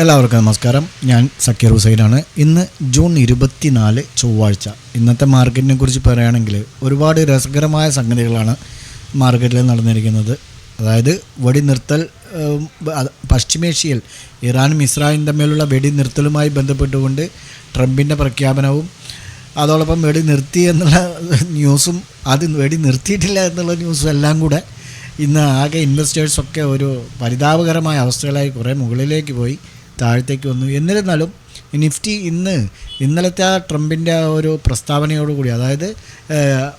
എല്ലാവർക്കും നമസ്കാരം. ഞാൻ സക്കീർ ഹുസൈനാണ്. ഇന്ന് ജൂൺ 24 ചൊവ്വാഴ്ച. ഇന്നത്തെ മാർക്കറ്റിനെ കുറിച്ച് പറയുകയാണെങ്കിൽ ഒരുപാട് രസകരമായ സംഗതികളാണ് മാർക്കറ്റിൽ നടന്നിരിക്കുന്നത്. അതായത് വെടിനിർത്തൽ, പശ്ചിമേഷ്യയിൽ ഇറാനും ഇസ്രായേലും തമ്മിലുള്ള വെടിനിർത്തലുമായി ബന്ധപ്പെട്ടുകൊണ്ട് ട്രംപിൻ്റെ പ്രഖ്യാപനവും അതോടൊപ്പം വെടി നിർത്തി എന്നുള്ള ന്യൂസും അത് വെടി നിർത്തിയിട്ടില്ല എന്നുള്ള ന്യൂസും എല്ലാം കൂടെ ഇന്ന് ആകെ ഇൻവെസ്റ്റേഴ്സൊക്കെ ഒരു പരിതാപകരമായ അവസ്ഥകളായി കുറേ മുകളിലേക്ക് പോയി താഴത്തേക്ക് വന്നു. എന്നിരുന്നാലും നിഫ്റ്റി ഇന്നലത്തെ ആ ട്രംപിൻ്റെ ആ ഒരു പ്രസ്താവനയോടുകൂടി, അതായത്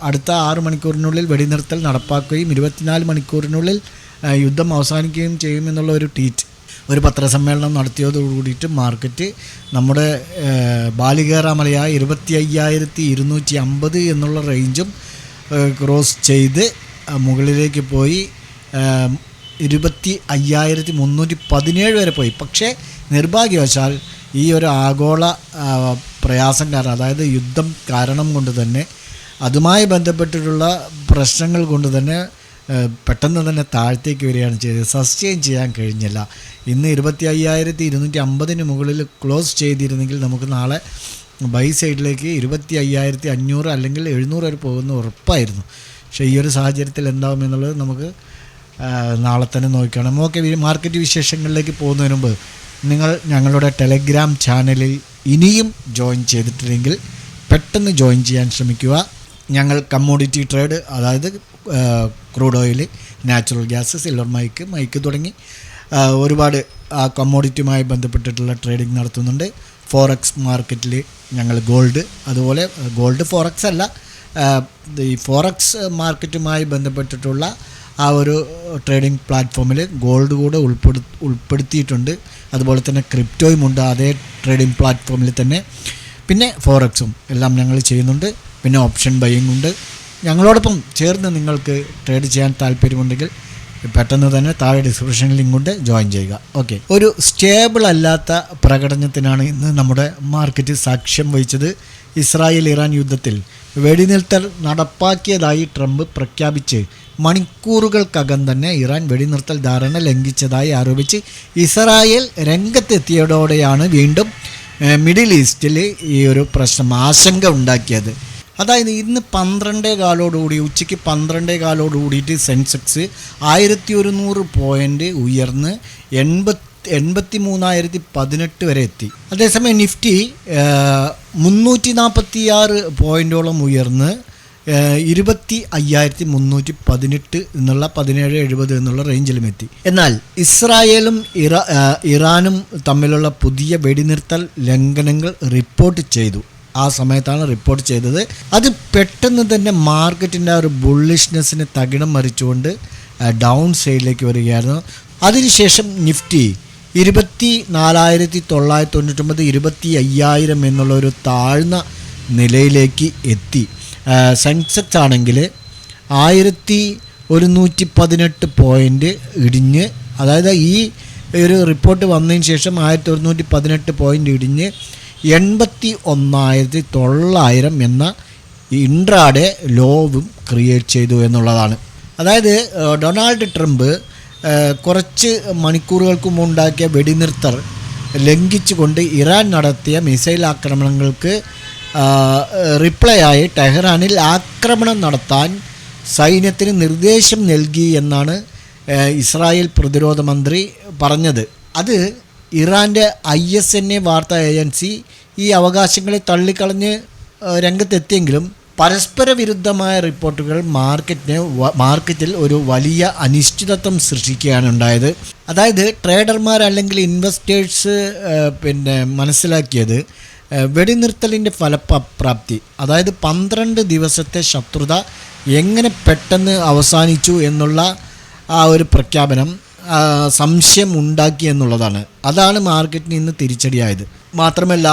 അടുത്ത 6 മണിക്കൂറിനുള്ളിൽ വെടിനിർത്തൽ നടപ്പാക്കുകയും 24 മണിക്കൂറിനുള്ളിൽ യുദ്ധം അവസാനിക്കുകയും ചെയ്യുമെന്നുള്ള ഒരു പത്രസമ്മേളനം നടത്തിയതോടുകൂടിയിട്ട് മാർക്കറ്റ് നമ്മുടെ ബാലികേറാമലയായ 25,250 എന്നുള്ള റേഞ്ചും ക്രോസ് ചെയ്ത് മുകളിലേക്ക് പോയി 25,317 വരെ പോയി. പക്ഷേ നിർഭാഗ്യവശാൽ ഈ ഒരു ആഗോള പ്രയാസം കാരണം, അതായത് യുദ്ധം കാരണം കൊണ്ട് തന്നെ, അതുമായി ബന്ധപ്പെട്ടിട്ടുള്ള പ്രശ്നങ്ങൾ കൊണ്ട് തന്നെ പെട്ടെന്ന് തന്നെ താഴത്തേക്ക് വരികയാണ് ചെയ്തത്. സസ്റ്റെയിൻ ചെയ്യാൻ കഴിഞ്ഞില്ല. ഇന്ന് 25,250 മുകളിൽ ക്ലോസ് ചെയ്തിരുന്നെങ്കിൽ നമുക്ക് നാളെ ബൈ സൈഡിലേക്ക് 25,500 അല്ലെങ്കിൽ 700 വരെ പോകുന്ന ഉറപ്പായിരുന്നു. പക്ഷേ ഈ ഒരു സാഹചര്യത്തിൽ എന്താകുമെന്നുള്ളത് നമുക്ക് നാളെ തന്നെ നോക്കണം. ഓക്കെ, മാർക്കറ്റ് വിശേഷങ്ങളിലേക്ക് പോകുന്നതിന് മുമ്പ് നിങ്ങൾ ഞങ്ങളുടെ ടെലഗ്രാം ചാനലിൽ ഇനിയും ജോയിൻ ചെയ്തിട്ടില്ലെങ്കിൽ പെട്ടെന്ന് ജോയിൻ ചെയ്യാൻ ശ്രമിക്കുക. ഞങ്ങൾ കമ്മോഡിറ്റി ട്രേഡ്, അതായത് crude oil, natural gas, silver മൈക്ക് തുടങ്ങി ഒരുപാട് ആ കമ്മോഡിറ്റിയുമായി ബന്ധപ്പെട്ടിട്ടുള്ള ട്രേഡിംഗ് നടത്തുന്നുണ്ട്. ഫോറക്സ് മാർക്കറ്റിൽ ഞങ്ങൾ അതുപോലെ ഗോൾഡ് ഫോറക്സ് അല്ല, ഈ ഫോറക്സ് മാർക്കറ്റുമായി ബന്ധപ്പെട്ടിട്ടുള്ള ആ ഒരു ട്രേഡിംഗ് പ്ലാറ്റ്ഫോമിൽ ഗോൾഡ് കൂടെ ഉൾപ്പെടുത്തിയിട്ടുണ്ട്. അതുപോലെ തന്നെ ക്രിപ്റ്റോയുമുണ്ട് അതേ ട്രേഡിംഗ് പ്ലാറ്റ്ഫോമിൽ തന്നെ. പിന്നെ ഫോറക്സും എല്ലാം ഞങ്ങൾ ചെയ്യുന്നുണ്ട്. പിന്നെ ഓപ്ഷൻ ബൈയിങ് ഉണ്ട്. ഞങ്ങളോടൊപ്പം ചേർന്ന് നിങ്ങൾക്ക് ട്രേഡ് ചെയ്യാൻ താല്പര്യമുണ്ടെങ്കിൽ പെട്ടെന്ന് തന്നെ താഴെ ഡിസ്ക്രിപ്ഷനിൽ ലിങ്ക് കൊണ്ട് ജോയിൻ ചെയ്യുക. ഓക്കെ, ഒരു സ്റ്റേബിൾ അല്ലാത്ത പ്രകടനത്തിനാണ് ഇന്ന് നമ്മുടെ മാർക്കറ്റ് സാക്ഷ്യം വഹിച്ചത്. ഇസ്രായേൽ ഇറാൻ യുദ്ധത്തിൽ വെടിനിർത്തൽ നടപ്പാക്കിയതായി ട്രംപ് പ്രഖ്യാപിച്ച് മണിക്കൂറുകൾക്കകം തന്നെ ഇറാൻ വെടിനിർത്തൽ ധാരണ ലംഘിച്ചതായി ആരോപിച്ച് ഇസ്രായേൽ രംഗത്തെത്തിയതോടെയാണ് വീണ്ടും മിഡിൽ ഈസ്റ്റിൽ ഈ ഒരു പ്രശ്നം ആശങ്ക ഉണ്ടാക്കിയത്. അതായത് ഇന്ന് 12:15 ഉച്ചയ്ക്ക് 12:15 സെൻസെക്സ് 1100 പോയിൻ്റ് ഉയർന്ന് 83,018 വരെ എത്തി. അതേസമയം നിഫ്റ്റി 346 പോയിൻ്റോളം ഉയർന്ന് 25,318 എന്നുള്ള 1770 എന്നുള്ള റേഞ്ചിലും എത്തി. എന്നാൽ ഇസ്രായേലും ഇറാനും തമ്മിലുള്ള പുതിയ വെടിനിർത്തൽ ലംഘനങ്ങൾ റിപ്പോർട്ട് ചെയ്തു. ആ സമയത്താണ് റിപ്പോർട്ട് ചെയ്തത്. അത് പെട്ടെന്ന് തന്നെ മാർക്കറ്റിൻ്റെ ആ ഒരു ബുള്ളിഷ്നെസ്സിനെ തകിടം മറിച്ചുകൊണ്ട് ഡൗൺ സൈഡിലേക്ക് വരികയായിരുന്നു. അതിനുശേഷം നിഫ്റ്റി 24,999 25,000 എന്നുള്ള ഒരു താഴ്ന്ന നിലയിലേക്ക് എത്തി. സെൻസെക്സ് ആണെങ്കിൽ 1,118 പോയിൻ്റ് ഇടിഞ്ഞ്, അതായത് ഈ ഒരു റിപ്പോർട്ട് വന്നതിന് ശേഷം 1,118 പോയിൻ്റ് ഇടിഞ്ഞ് 81,900 എന്ന ഇൻട്രാഡേ ലോവും ക്രിയേറ്റ് ചെയ്തു എന്നുള്ളതാണ്. അതായത് ഡൊണാൾഡ് ട്രംപ് കുറച്ച് മണിക്കൂറുകൾക്ക് മുമ്പുണ്ടാക്കിയ വെടിനിർത്തൽ ലംഘിച്ചുകൊണ്ട് ഇറാൻ നടത്തിയ മിസൈൽ ആക്രമണങ്ങൾക്ക് റിപ്ലൈ ആയി ടെഹ്റാനിൽ ആക്രമണം നടത്താൻ സൈന്യത്തിന് നിർദ്ദേശം നൽകി എന്നാണ് ഇസ്രായേൽ പ്രതിരോധ മന്ത്രി പറഞ്ഞത്. അത് ഇറാൻ്റെ ISNA വാർത്താ ഏജൻസി ഈ അവകാശങ്ങളെ തള്ളിക്കളഞ്ഞ് രംഗത്തെത്തിയെങ്കിലും പരസ്പര വിരുദ്ധമായ റിപ്പോർട്ടുകൾ മാർക്കറ്റിൽ ഒരു വലിയ അനിശ്ചിതത്വം സൃഷ്ടിക്കുകയാണ് ഉണ്ടായത്. അതായത് ട്രേഡർമാർ അല്ലെങ്കിൽ ഇൻവെസ്റ്റേഴ്സ് മനസ്സിലാക്കിയത് വെടിനിർത്തലിൻ്റെ ഫലപ്രാപ്തി, അതായത് 12 ദിവസത്തെ ശത്രുത എങ്ങനെ പെട്ടെന്ന് അവസാനിച്ചു എന്നുള്ള ആ ഒരു പ്രഖ്യാപനം സംശയം ഉണ്ടാക്കി എന്നുള്ളതാണ്. അതാണ് മാർക്കറ്റിന് ഇന്ന് തിരിച്ചടിയായത്. മാത്രമല്ല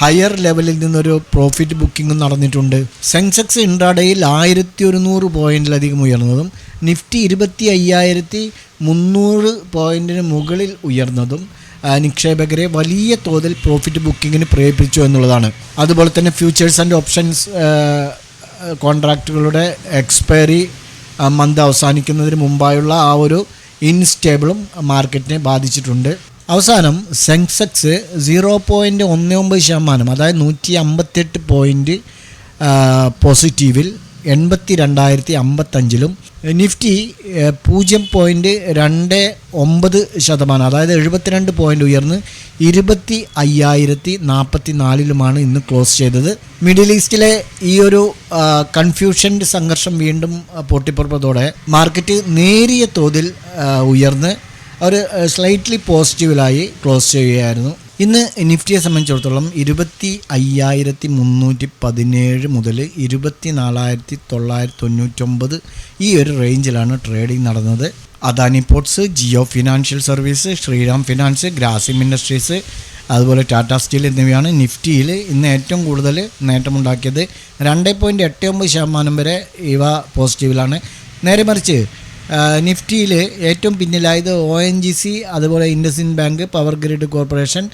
ഹയർ ലെവലിൽ നിന്നൊരു പ്രോഫിറ്റ് ബുക്കിംഗും നടന്നിട്ടുണ്ട്. സെൻസെക്സ് ഇൻട്രാഡേയിൽ 1,100 പോയിൻറ്റിലധികം ഉയർന്നതും നിഫ്റ്റി 25,300 പോയിൻറ്റിന് മുകളിൽ ഉയർന്നതും നിക്ഷേപകരെ വലിയ തോതിൽ പ്രോഫിറ്റ് ബുക്കിങ്ങിന് പ്രേരിപ്പിച്ചു എന്നുള്ളതാണ്. അതുപോലെ തന്നെ ഫ്യൂച്ചേഴ്സ് ആൻഡ് ഓപ്ഷൻസ് കോൺട്രാക്റ്റുകളുടെ എക്സ്പയറി മന്ത് അവസാനിക്കുന്നതിന് മുമ്പായുള്ള ആ ഒരു ഇൻസ്റ്റേബിളും മാർക്കറ്റിനെ ബാധിച്ചിട്ടുണ്ട്. അവസാനം സെൻസെക്സ് 0.19%, അതായത് 158 പോയിൻറ്റ് പോസിറ്റീവിൽ 82,055, നിഫ്റ്റി 0.29%, അതായത് 72 പോയിൻ്റ് ഉയർന്ന് 25,044 ഇന്ന് ക്ലോസ് ചെയ്തത്. മിഡിൽ ഈസ്റ്റിലെ ഈ ഒരു കൺഫ്യൂഷൻ്റെ സംഘർഷം വീണ്ടും പൊട്ടിപ്പുറപ്പെട്ടതോടെ മാർക്കറ്റ് നേരിയ തോതിൽ ഉയർന്ന് ഒരു സ്ലൈറ്റ്ലി പോസിറ്റീവിലായി ക്ലോസ് ചെയ്യുകയായിരുന്നു. ഇന്ന് നിഫ്റ്റിയെ സംബന്ധിച്ചിടത്തോളം 25,317 മുതൽ 24,999 ഈ ഒരു റേഞ്ചിലാണ് ട്രേഡിംഗ് നടന്നത്. Adani ports, Jio financial service, Shriram finance, Grasim industries, അതുപോലെ ടാറ്റ സ്റ്റീൽ എന്നിവയാണ് നിഫ്റ്റിയിൽ ഇന്ന് ഏറ്റവും കൂടുതൽ നേട്ടമുണ്ടാക്കിയത്. 2.89% വരെ ഇവ പോസിറ്റീവിലാണ്. നേരെ മറിച്ച് നിഫ്റ്റിയിൽ ഏറ്റവും പിന്നിലായത് ONGC, അതുപോലെ IndusInd bank, power grid corporation,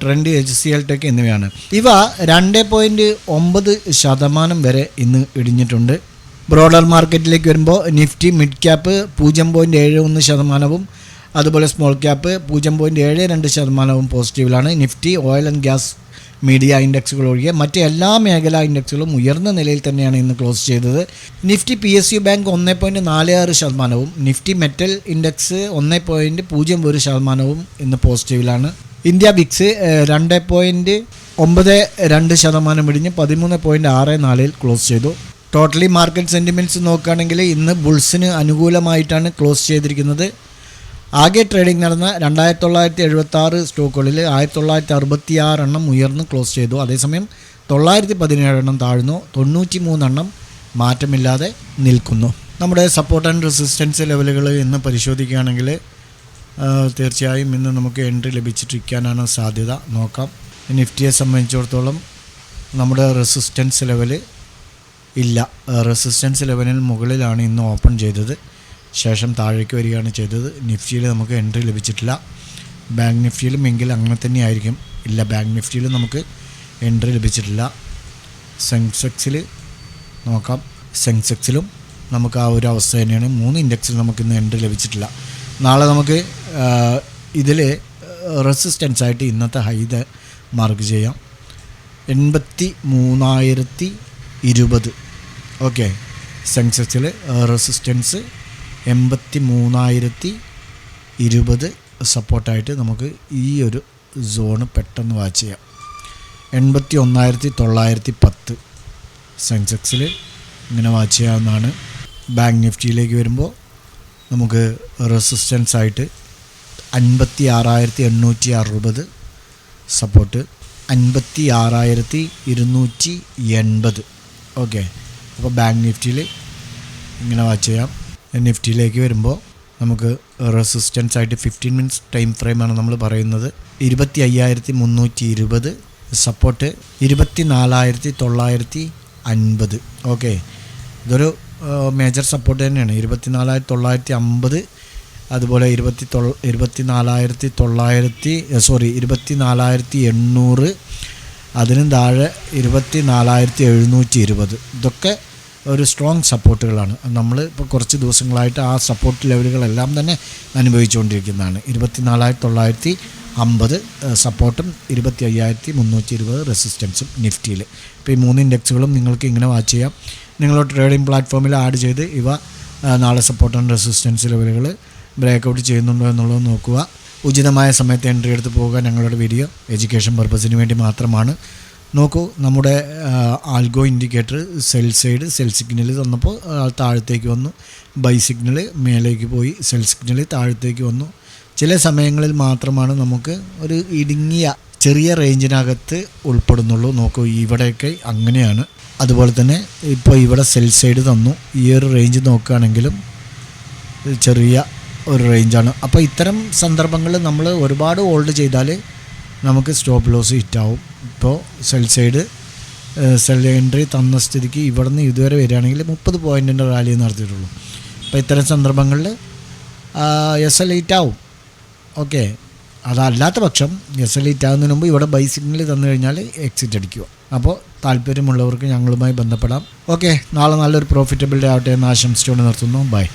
trend, HCL tech എന്നിവയാണ്. ഇവ 2.9% വരെ ഇന്ന് ഇടിഞ്ഞിട്ടുണ്ട്. ബ്രോഡർ മാർക്കറ്റിലേക്ക് വരുമ്പോൾ നിഫ്റ്റി മിഡ് ക്യാപ്പ് 0.71%, അതുപോലെ സ്മോൾ ക്യാപ്പ് 0.72% പോസിറ്റീവിലാണ്. Nifty oil and gas media ഇൻഡെക്സുകൾ ഒഴികെ മറ്റ് എല്ലാ മേഖലാ ഇൻഡെക്സുകളും ഉയർന്ന നിലയിൽ തന്നെയാണ് ഇന്ന് ക്ലോസ് ചെയ്തത്. Nifty PSU bank 1.46%, Nifty metal index 1.01% ഇന്ന് പോസിറ്റീവിലാണ്. ഇന്ത്യ വിക്സ് 2.92% ഇടിഞ്ഞ് 13.64 ക്ലോസ് ചെയ്തു. ടോട്ടലി മാർക്കറ്റ് സെൻറ്റിമെൻറ്റ്സ് നോക്കുകയാണെങ്കിൽ ഇന്ന് ബുൾസിന് അനുകൂലമായിട്ടാണ് ക്ലോസ് ചെയ്തിരിക്കുന്നത്. ആകെ ട്രേഡിംഗ് നടന്ന 2,976 സ്റ്റോക്കുകളിൽ 1,966 ഉയർന്ന് ക്ലോസ് ചെയ്തു. അതേസമയം 917 താഴ്ന്നു. 93 മാറ്റമില്ലാതെ നിൽക്കുന്നു. നമ്മുടെ സപ്പോർട്ട് ആൻഡ് റെസിസ്റ്റൻസ് ലെവലുകൾ ഇന്ന് പരിശോധിക്കുകയാണെങ്കിൽ തീർച്ചയായും ഇന്ന് നമുക്ക് എൻട്രി ലഭിച്ചിട്ടിരിക്കാനാണ് സാധ്യത. നോക്കാം. നിഫ്റ്റിയെ സംബന്ധിച്ചിടത്തോളം നമ്മുടെ റെസിസ്റ്റൻസ് ലെവല് ഇല്ല. റെസിസ്റ്റൻസ് ലെവലിന് മുകളിലാണ് ഇന്ന് ഓപ്പൺ ചെയ്തത്, ശേഷം താഴേക്ക് വരികയാണ് ചെയ്തത്. നിഫ്റ്റിയിൽ നമുക്ക് എൻട്രി ലഭിച്ചിട്ടില്ല. ബാങ്ക് നിഫ്റ്റിയിലും എങ്കിൽ അങ്ങനെ തന്നെ ആയിരിക്കും. ഇല്ല, ബാങ്ക് നിഫ്റ്റിയിലും നമുക്ക് എൻട്രി ലഭിച്ചിട്ടില്ല. സെൻസെക്സിൽ നോക്കാം. സെൻസെക്സിലും നമുക്ക് ആ ഒരു അവസ്ഥ തന്നെയാണ്. 3 ഇൻഡെക്സിൽ നമുക്കിന്ന് എൻട്രി ലഭിച്ചിട്ടില്ല. നാളെ നമുക്ക് ഇതിൽ റെസിസ്റ്റൻസ് ആയിട്ട് ഇന്നത്തെ ഹൈ മാർക്ക് ചെയ്യാം. 83,020. ഓക്കെ, സെൻസെക്സിൽ റെസിസ്റ്റൻസ് 83,020 സപ്പോർട്ടായിട്ട് നമുക്ക് ഈ ഒരു സോണ് പെട്ടെന്ന് വാച്ച് ചെയ്യാം. 81,910 സെൻസെക്സിൽ ഇങ്ങനെ വാച്ച് ചെയ്യാവുന്നതാണ്. ബാങ്ക് നിഫ്റ്റിയിലേക്ക് വരുമ്പോൾ നമുക്ക് റെസിസ്റ്റൻസ് ആയിട്ട് 56,860 സപ്പോർട്ട്, 56,280. ഓക്കെ, അപ്പോൾ ബാങ്ക് നിഫ്റ്റിയിൽ ഇങ്ങനെ വാച്ച് ചെയ്യാം. നിഫ്റ്റിയിലേക്ക് വരുമ്പോൾ നമുക്ക് റെസിസ്റ്റൻസ് ആയിട്ട് 15 മിനിറ്റ്സ് ടൈം ഫ്രെയിമാണ് നമ്മൾ പറയുന്നത്. 25,320 സപ്പോർട്ട്, 24,950. ഓക്കെ, ഇതൊരു മേജർ സപ്പോർട്ട് തന്നെയാണ്. 24,950, അതുപോലെ 24,800, അതിനും താഴെ 24,720. ഇതൊക്കെ ഒരു സ്ട്രോങ് സപ്പോർട്ടുകളാണ്. നമ്മൾ ഇപ്പോൾ കുറച്ച് ദിവസങ്ങളായിട്ട് ആ സപ്പോർട്ട് ലെവലുകളെല്ലാം തന്നെ അനുഭവിച്ചുകൊണ്ടിരിക്കുന്നതാണ്. 24,950 സപ്പോർട്ടും 25,320 റെസിസ്റ്റൻസും നിഫ്റ്റിയിൽ. ഇപ്പോൾ ഈ 3 ഇൻഡെക്സുകളും നിങ്ങൾക്ക് ഇങ്ങനെ വാച്ച് ചെയ്യാം. നിങ്ങളുടെ ട്രേഡിംഗ് പ്ലാറ്റ്ഫോമിൽ ആഡ് ചെയ്ത് ഇവ നാളെ സപ്പോർട്ട് ആൻഡ് റെസിസ്റ്റൻസ് ലെവലുകൾ ബ്രേക്കൗട്ട് ചെയ്യുന്നുണ്ടോ എന്നുള്ളത് നോക്കുക. ഉചിതമായ സമയത്ത് എൻട്രി എടുത്ത് പോകുക. ഞങ്ങളുടെ വീഡിയോ എഡ്യൂക്കേഷൻ പർപ്പസിന് വേണ്ടി മാത്രമാണ്. നോക്കൂ, നമ്മുടെ ആൽഗോ ഇൻഡിക്കേറ്റർ സെൽ സിഗ്നൽ തന്നപ്പോൾ താഴത്തേക്ക് വന്നു, ബൈ സിഗ്നൽ മേലേക്ക് പോയി, സെൽ സിഗ്നൽ താഴത്തേക്ക് വന്നു. ചില സമയങ്ങളിൽ മാത്രമാണ് നമുക്ക് ഒരു ഇടുങ്ങിയ ചെറിയ റേഞ്ചിനകത്ത് ഉൾപ്പെടുന്നുള്ളൂ. നോക്കൂ, ഇവിടെയൊക്കെ അങ്ങനെയാണ്. അതുപോലെ തന്നെ ഇപ്പോൾ ഇവിടെ സെൽ സൈഡ് തന്നു. ഈ ഒരു റേഞ്ച് നോക്കുകയാണെങ്കിലും ചെറിയ ഒരു റേഞ്ചാണ്. അപ്പോൾ ഇത്തരം സന്ദർഭങ്ങളിൽ നമ്മൾ ഒരുപാട് ഹോൾഡ് ചെയ്താൽ നമുക്ക് സ്റ്റോപ്പ് ലോസ് ഹിറ്റാവും. ഇപ്പോൾ സെൽ എൻട്രി തന്ന സ്ഥിതിക്ക് ഇവിടെ നിന്ന് ഇതുവരെ വരികയാണെങ്കിൽ 30 പോയിൻറ്റിൻ്റെ റാലി നടത്തിയിട്ടുള്ളൂ. അപ്പോൾ ഇത്തരം സന്ദർഭങ്ങളിൽ SL ഹിറ്റാവും. ഓക്കെ, അതല്ലാത്ത പക്ഷം SL ഹിറ്റാകുന്നതിന് മുമ്പ് ഇവിടെ ബൈ സിഗ്നൽ തന്നു കഴിഞ്ഞാൽ എക്സിറ്റ് അടിക്കുക. അപ്പോൾ താല്പര്യമുള്ളവർക്ക് ഞങ്ങളുമായി ബന്ധപ്പെടാം. ഓക്കെ, നാളെ നല്ലൊരു പ്രോഫിറ്റബിൾ ഡേ ആവട്ടെ എന്ന് ആശംസിച്ചുകൊണ്ട് നിർത്തുന്നു. ബൈ.